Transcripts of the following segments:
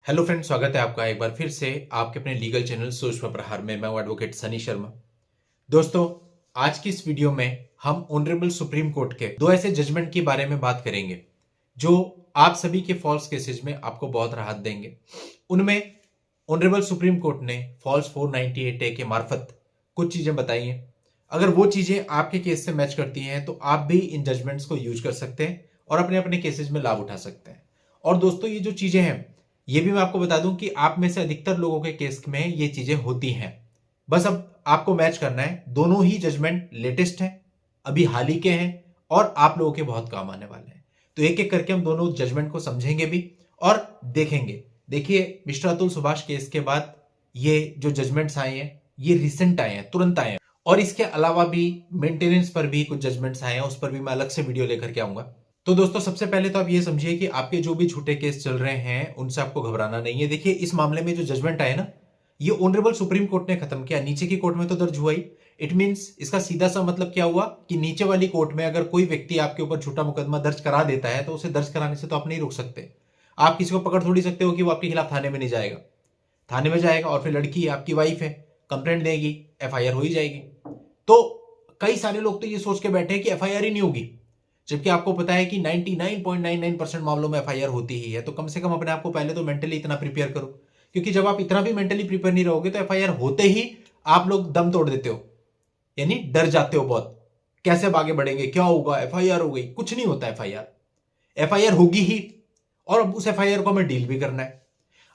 Hello friend, स्वागत है आपका एक बार फिर से आपके अपने लीगल चैनल सूक्ष्म प्रहार में। मैं हूं एडवोकेट सनी शर्मा। दोस्तों, आज की इस वीडियो में हम ऑनरेबल सुप्रीम कोर्ट के दो ऐसे जजमेंट के बारे में बात करेंगे जो आप सभी के फॉल्स केसेस में आपको बहुत राहत देंगे। उनमें ऑनरेबल सुप्रीम कोर्ट ने फॉल्स 498A के मार्फत कुछ चीजें बताई हैं। अगर वो चीजें आपके केस से मैच करती हैं तो आप भी इन जजमेंट्स को यूज कर सकते हैं और अपने अपने केसेस में लाभ उठा सकते हैं। और दोस्तों, ये जो चीजें हैं ये भी मैं आपको बता दूं कि आप में से अधिकतर लोगों के केस में ये चीजें होती हैं। बस अब आपको मैच करना है। दोनों ही जजमेंट लेटेस्ट हैं, अभी हाल ही के हैं और आप लोगों के बहुत काम आने वाले हैं। तो एक एक करके हम दोनों जजमेंट को समझेंगे भी और देखेंगे। देखिए, मिस्टर अतुल सुभाष केस के बाद ये जो जजमेंट्स आए हैं ये रिसेंट आए हैं, तुरंत आए हैं। और इसके अलावा भी मेंटेनेंस पर भी कुछ जजमेंट्स आए हैं, उस पर भी मैं अलग से वीडियो लेकर के आऊंगा। तो दोस्तों, सबसे पहले तो आप ये समझिए कि आपके जो भी झूठे केस चल रहे हैं उनसे आपको घबराना नहीं है। देखिए, इस मामले में जो जजमेंट आए ना, ये ऑनरेबल सुप्रीम कोर्ट ने खत्म किया। नीचे की कोर्ट में तो दर्ज हुआ ही। इट मींस इसका सीधा सा मतलब क्या हुआ कि नीचे वाली कोर्ट में अगर कोई व्यक्ति आपके ऊपर झूठा मुकदमा दर्ज करा देता है तो उसे दर्ज कराने से तो आप नहीं रोक सकते। आप किसी को पकड़ थोड़ी सकते हो कि वो आपके खिलाफ थाने में नहीं जाएगा। थाने में जाएगा और फिर लड़की है, आपकी वाइफ है, कंप्लेंट देगी, एफआईआर हो ही जाएगी। तो कई सारे लोग तो ये सोच के बैठे हैं कि एफआईआर ही नहीं होगी, जबकि आपको पता है कि 99.99% मामलों में एफआईआर होती ही है। तो कम से कम अपने आप को पहले तो मेंटली इतना प्रिपेयर करो, क्योंकि जब आप इतना भी मेंटली प्रिपेयर नहीं रहोगे तो एफआईआर होते ही आप लोग दम तोड़ देते हो, यानी डर जाते हो बहुत। कैसे आगे बढ़ेंगे, क्या होगा, एफआईआर हो गई। कुछ नहीं होता। एफआईआर एफआईआर होगी ही, और अब उस एफआईआर को हमें डील भी करना है।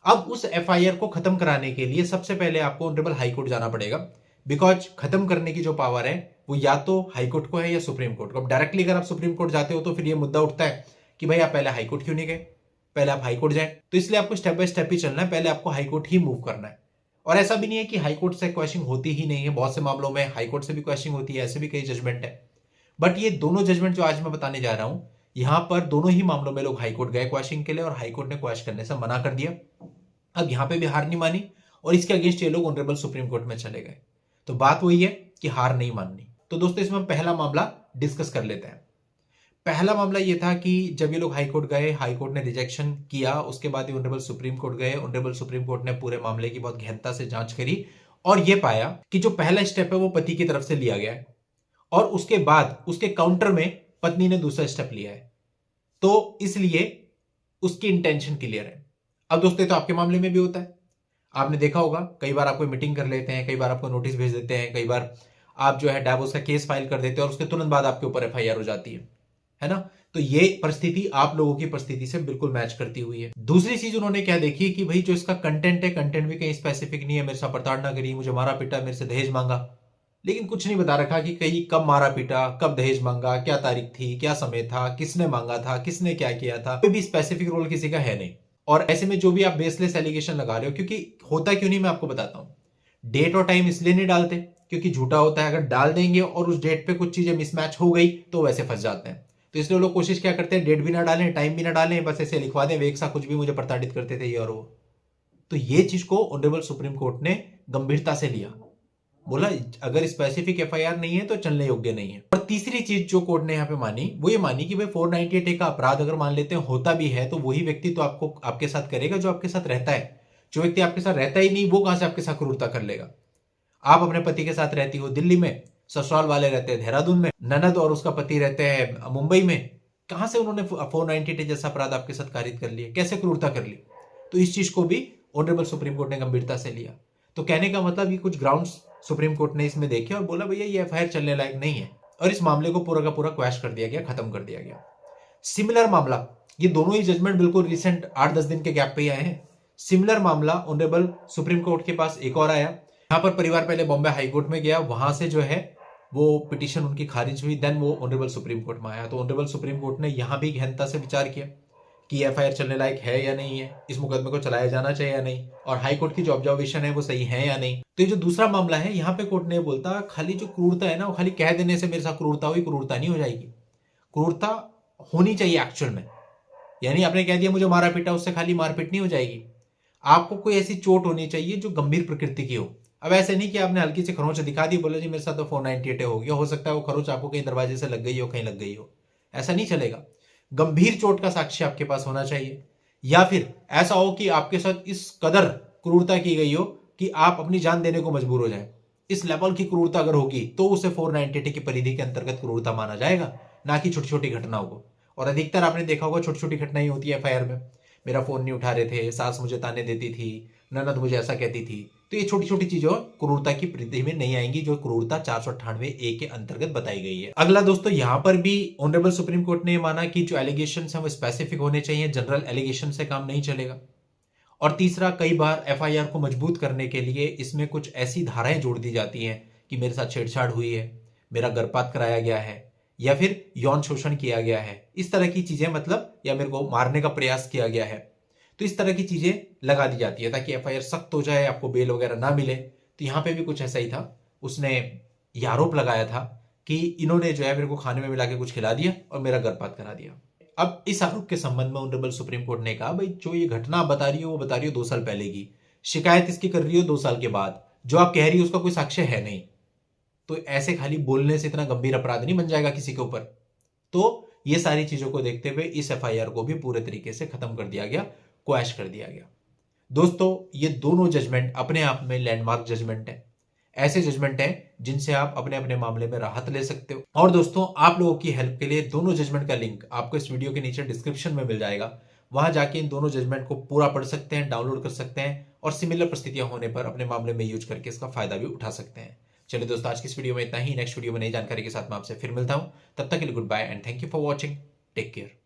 अब उस एफआईआर को खत्म कराने के लिए सबसे पहले आपको ऑनरेबल हाई कोर्ट जाना पड़ेगा, बिकॉज खत्म करने की जो पावर है वो या तो हाई कोर्ट को है या सुप्रीम कोर्ट को। अब डायरेक्टली अगर आप सुप्रीम कोर्ट जाते हो तो फिर ये मुद्दा उठता है कि भाई आप पहले हाई कोर्ट क्यों नहीं गए, पहले आप हाई कोर्ट जाए। तो इसलिए आपको स्टेप बाय स्टेप ही चलना है, पहले आपको हाई कोर्ट ही मूव करना है। और ऐसा भी नहीं है कि हाई कोर्ट से क्वेश्चन होती ही नहीं है, बहुत से मामलों में हाई कोर्ट से भी क्वेश्चन होती है, ऐसे भी कई जजमेंट है। बट ये दोनों जजमेंट जो आज मैं बताने जा रहा हूं, यहां पर दोनों ही मामलों में लोग हाई कोर्ट गए क्वेश्चन के लिए और हाई कोर्ट ने क्वेश्चन करने से मना कर दिया। अब यहां पे भी हार नहीं मानी और इसके अगेंस्ट ये लोग ऑनरेबल सुप्रीम कोर्ट में चले गए। तो बात वही है कि हार नहीं माननी। तो दोस्तों, इसमें हम पहला मामला डिस्कस कर लेते हैं। पहला मामला ये था कि जब ये लोग हाई कोर्ट गए, हाई कोर्ट ने रिजेक्शन किया, उसके बाद ये ऑनरेबल सुप्रीम कोर्ट गए। ऑनरेबल सुप्रीम कोर्ट ने पूरे मामले की बहुत गहनता से जांच करी और ये पाया कि जो पहला स्टेप है वो पति की तरफ से लिया गया है और उसके बाद उसके काउंटर में पत्नी ने दूसरा स्टेप लिया है। तो इसलिए उसकी इंटेंशन क्लियर है। अब दोस्तों, तो आपके मामले में भी होता है। आपने देखा होगा, कई बार आपको मीटिंग कर लेते हैं, कई बार आपको नोटिस भेज देते हैं, कई बार आप जो है डाइवोर्स का केस फाइल कर देते हैं और उसके तुरंत बाद आपके ऊपर एफआईआर हो जाती है ना। तो ये परिस्थिति आप लोगों की परिस्थिति से बिल्कुल मैच करती हुई है। दूसरी चीज उन्होंने क्या देखी कि भाई जो इसका कंटेंट है, कंटेंट भी कहीं स्पेसिफिक नहीं है। मेरे साथ प्रताड़ना करी, मुझे मारा पीटा, मेरे से दहेज मांगा, लेकिन कुछ नहीं बता रखा कि कहीं कब मारा पीटा, कब दहेज मांगा, क्या तारीख थी, क्या समय था, किसने मांगा था, किसने क्या किया था। कोई भी स्पेसिफिक रोल किसी का है नहीं। और ऐसे में जो भी आप बेसलेस एलिगेशन लगा रहे हो, क्योंकि होता क्यों नहीं मैं आपको बताता हूं। डेट और टाइम इसलिए नहीं डालते क्योंकि झूठा होता है। अगर डाल देंगे और उस डेट पे कुछ चीजें मिसमैच हो गई तो वैसे फंस जाते हैं। तो इसलिए लोग कोशिश क्या करते हैं, डेट भी ना डालें, टाइम भी ना डालें, बस ऐसे लिखवा दें, वेक्सा कुछ भी मुझे प्रताड़ित करते थे ये और वो। तो ये चीज को ऑनरेबल सुप्रीम कोर्ट ने गंभीरता से लिया। बोला अगर स्पेसिफिक एफआईआर नहीं है तो चलने योग्य नहीं है। और तीसरी चीज जो कोर्ट ने यहां पे मानी वो ये मानी कि भाई 498A का अपराध अगर मान लेते हैं होता भी है तो वही व्यक्ति तो आपको आपके साथ करेगा जो आपके साथ रहता है। जो व्यक्ति आपके साथ रहता ही नहीं वो कहां से आपके साथ क्रूरता कर लेगा। आप अपने पति के साथ रहती हो दिल्ली में, ससुराल वाले रहते हैं देहरादून में, ननद और उसका पति रहते हैं मुंबई में, कहां से उन्होंने 498A जैसा अपराध आपके साथ कारित कर लिया, कैसे क्रूरता कर ली। तो इस चीज को भी ऑनरेबल सुप्रीम कोर्ट ने गंभीरता से लिया। तो कहने का मतलब ये कुछ ग्राउंड्स सुप्रीम कोर्ट ने इसमें देखे और बोला भैया ये एफआईआर चलने लायक नहीं है और इस मामले को पूरा का पूरा क्वैश कर दिया गया, खत्म कर दिया गया। सिमिलर मामला, ये दोनों ही जजमेंट बिल्कुल रिसेंट 8-10 दिन के गैप पे ही आए हैं। सिमिलर मामला ऑनरेबल सुप्रीम कोर्ट के पास एक और आया। यहां पर परिवार पहले बॉम्बे हाई कोर्ट में गया, वहां से जो है वो पिटीशन उनकी खारिज हुई, देन वो ऑनरेबल सुप्रीम कोर्ट में आया। तो ऑनरेबल सुप्रीम कोर्ट ने यहां भी गहनता से विचार किया कि एफआईआर चलने लायक है या नहीं है, इस मुकदमे को चलाया जाना चाहिए या नहीं, और हाई कोर्ट की जो ऑब्जर्वेशन है वो सही है या नहीं। तो ये जो दूसरा मामला है, यहाँ पे कोर्ट ने बोलता खाली जो क्रूरता है ना वो खाली कह देने से मेरे साथ क्रूरता हुई, क्रूरता नहीं हो जाएगी। क्रूरता होनी चाहिए एक्चुअल में। यानी आपने कह दिया मुझे मारा पीटा, उससे खाली मारपीट नहीं हो जाएगी। आपको कोई ऐसी चोट होनी चाहिए जो गंभीर प्रकृति की हो। अब ऐसे नहीं कि आपने हल्की सी खरोंच दिखा दी, बोले जी मेरे साथ तो 498 हो गया, हो सकता है वो खरोंच आपको कहीं दरवाजे से लग गई हो, कहीं लग गई हो, ऐसा नहीं चलेगा। गंभीर चोट का साक्ष्य आपके पास होना चाहिए। या फिर ऐसा हो कि आपके साथ इस कदर क्रूरता की गई हो कि आप अपनी जान देने को मजबूर हो जाए। इस लेवल की क्रूरता अगर होगी तो उसे 498 की परिधि के अंतर्गत क्रूरता माना जाएगा, ना कि छोटी छोटी घटनाओं को। और अधिकतर आपने देखा होगा छोटी छोटी घटनाएं होती है एफआईआर में। मेरा फोन नहीं उठा रहे थे, सास मुझे ताने देती थी, ननद मुझे ऐसा कहती थी। तो ये छोटी छोटी चीजों क्रूरता की परिधि में नहीं आएंगी, जो क्रूरता 498 ए के अंतर्गत बताई गई है। अगला दोस्तों, यहां पर भी ऑनरेबल सुप्रीम कोर्ट ने माना कि जो एलिगेशन है वो स्पेसिफिक होने चाहिए, जनरल एलिगेशन से काम नहीं चलेगा। और तीसरा, कई बार एफआईआर को मजबूत करने के लिए इसमें कुछ ऐसी धाराएं जोड़ दी जाती हैं कि मेरे साथ छेड़छाड़ हुई है, मेरा गर्भपात कराया गया है, या फिर यौन शोषण किया गया है, इस तरह की चीजें, मतलब या मेरे को मारने का प्रयास किया गया है। तो इस तरह की चीजें लगा दी जाती है ताकि एफआईआर सख्त हो जाए, आपको बेल वगैरह ना मिले। तो यहां पे भी कुछ ऐसा ही था। उसने ये आरोप लगाया था कि इन्होंने जो है मेरे को खाने में मिला के कुछ खिला दिया और मेरा गर्भपात करा दिया। अब इस आरोप के संबंध में ऑनरेबल सुप्रीम कोर्ट ने कहा, भाई जो ये घटना आप बता रही हो वो बता रही हो 2 साल पहले की, शिकायत इसकी कर रही हो 2 साल के बाद, जो आप कह रही हो उसका कोई साक्ष्य है नहीं। तो ऐसे खाली बोलने से इतना गंभीर अपराध नहीं बन जाएगा किसी के ऊपर। तो ये सारी चीजों को देखते हुए इस एफआईआर को भी पूरे तरीके से खत्म कर दिया गया, क्वैश कर दिया गया। दोस्तों, ये दोनों जजमेंट अपने आप में लैंडमार्क जजमेंट है। ऐसे जजमेंट हैं जिनसे आप अपने अपने मामले में राहत ले सकते हो। और दोस्तों, आप लोगों की हेल्प के लिए दोनों जजमेंट का लिंक आपको इस वीडियो के नीचे डिस्क्रिप्शन में मिल जाएगा। वहां जाके इन दोनों जजमेंट को पूरा पढ़ सकते हैं, डाउनलोड कर सकते हैं और सिमिलर परिस्थितियां होने पर अपने मामले में यूज करके इसका फायदा भी उठा सकते हैं। चलिए दोस्तों, आज की इस वीडियो में इतना ही। नेक्स्ट वीडियो में नई जानकारी के साथ मैं आपसे फिर मिलता हूं। तब तक के लिए good bye and thank you for watching. Take care.